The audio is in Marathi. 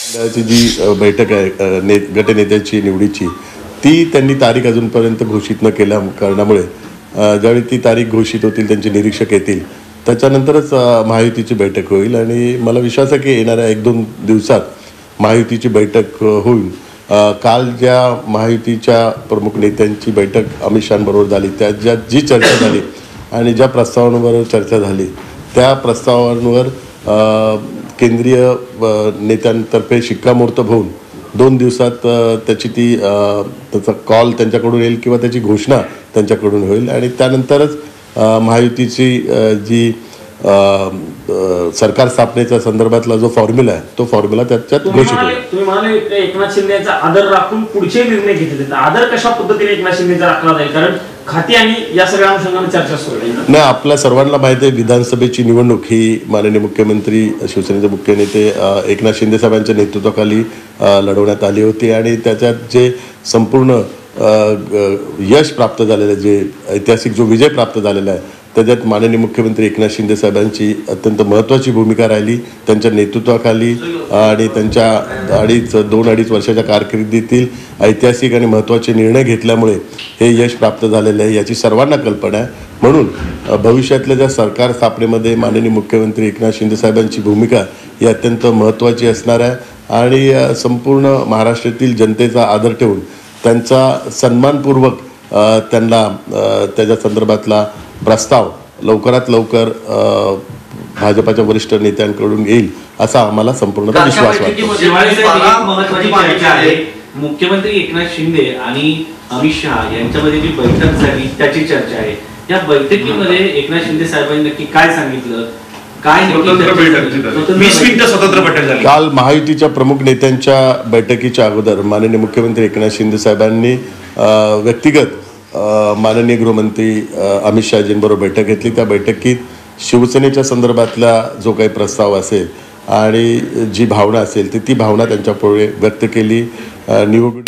ची जी बैठक आहे गटनेत्याची निवडीची ती त्यांनी तारीख अजूनपर्यंत घोषित न केल्या कारणामुळे ज्यावेळी ती तारीख घोषित होतील, त्यांचे निरीक्षक येतील, त्याच्यानंतरच महायुतीची बैठक होईल आणि मला विश्वास आहे की येणाऱ्या 1-2 दिवसात महायुतीची बैठक होईल. काल ज्या महायुतीच्या प्रमुख नेत्यांची बैठक अमित शहांबरोबर झाली, त्यात जी चर्चा झाली आणि ज्या प्रस्तावांवर चर्चा झाली त्या प्रस्तावांवर केंद्रीय नेत्यांतर्फे शिक्कामोर्तब होऊन 2 दिवसात त्याचा कॉल त्यांच्याकडून येईल किंवा त्याची घोषणा त्यांच्याकडून होईल आणि त्यानंतरच महायुतीची जी सरकार स्थापनेच्या संदर्भातला जो फॉर्म्युला आहे तो फॉर्म्युला त्याच्यात घोषित होईल. तुम्ही म्हणाले एकनाथ शिंदेचा आदर राखून पुढचे निर्णय घेतले, आदर कशा पद्धतीने एकनाथ शिंदेचा राखला जाईल? कारण खाती आणि या सगळ्या अनुषंगाने चर्चा सुरू आहे. नाही, आपल्या सर्वांना माहिती आहे विधानसभेची निवडणूक ही माननीय मुख्यमंत्री शिवसेनेचे मुख्य नेते एकनाथ शिंदे साहेबांच्या नेतृत्वाखाली लढवण्यात आली होती आणि त्याच्यात जे संपूर्ण यश प्राप्त झालेलं आहे, जे ऐतिहासिक जो विजय प्राप्त झालेला आहे, त्याच्यात माननीय मुख्यमंत्री एकनाथ शिंदे साहेबांची अत्यंत महत्त्वाची भूमिका राहिली. त्यांच्या नेतृत्वाखाली आणि त्यांच्या 2-2.5 वर्षाच्या कारकिर्दीतील ऐतिहासिक आणि महत्त्वाचे निर्णय घेतल्यामुळे हे यश प्राप्त झालेलं आहे, याची सर्वांना कल्पना आहे. म्हणून भविष्यातल्या ज्या सरकार स्थापनेमध्ये माननीय मुख्यमंत्री एकनाथ शिंदे साहेबांची भूमिका ही अत्यंत महत्त्वाची असणार आहे आणि संपूर्ण महाराष्ट्रातील जनतेचा आदर ठेवून त्यांचा सन्मानपूर्वक त्यांना त्याच्या संदर्भातला प्रस्ताव लवकरात लवकर भाजपाच्या वरिष्ठ नेत्यांकडून येईल असा आम्हाला संपूर्ण विश्वास वाटतो. मुख्यमंत्री एकनाथ शिंदे आणि अमित शहा यांच्यामध्ये जी बैठक झाली त्याची चर्चा आहे. या बैठकीमध्ये एकनाथ शिंदे साहेबांनी नक्की काय सांगितलं, काय स्वतंत्र बैठक झाली? काल महायुतीच्या प्रमुख नेत्यांच्या बैठकीच्या अगोदर माननीय मुख्यमंत्री एकनाथ शिंदे साहेबांनी व्यक्तिगत माननीय गृहमंत्री अमित शहाजींबरोबर बैठक घेतली. त्या बैठकीत शिवसेनेच्या संदर्भातला जो काही प्रस्ताव असेल आणि जी भावना असेल ती भावना त्यांच्यापुढे व्यक्त केली. निवडणूक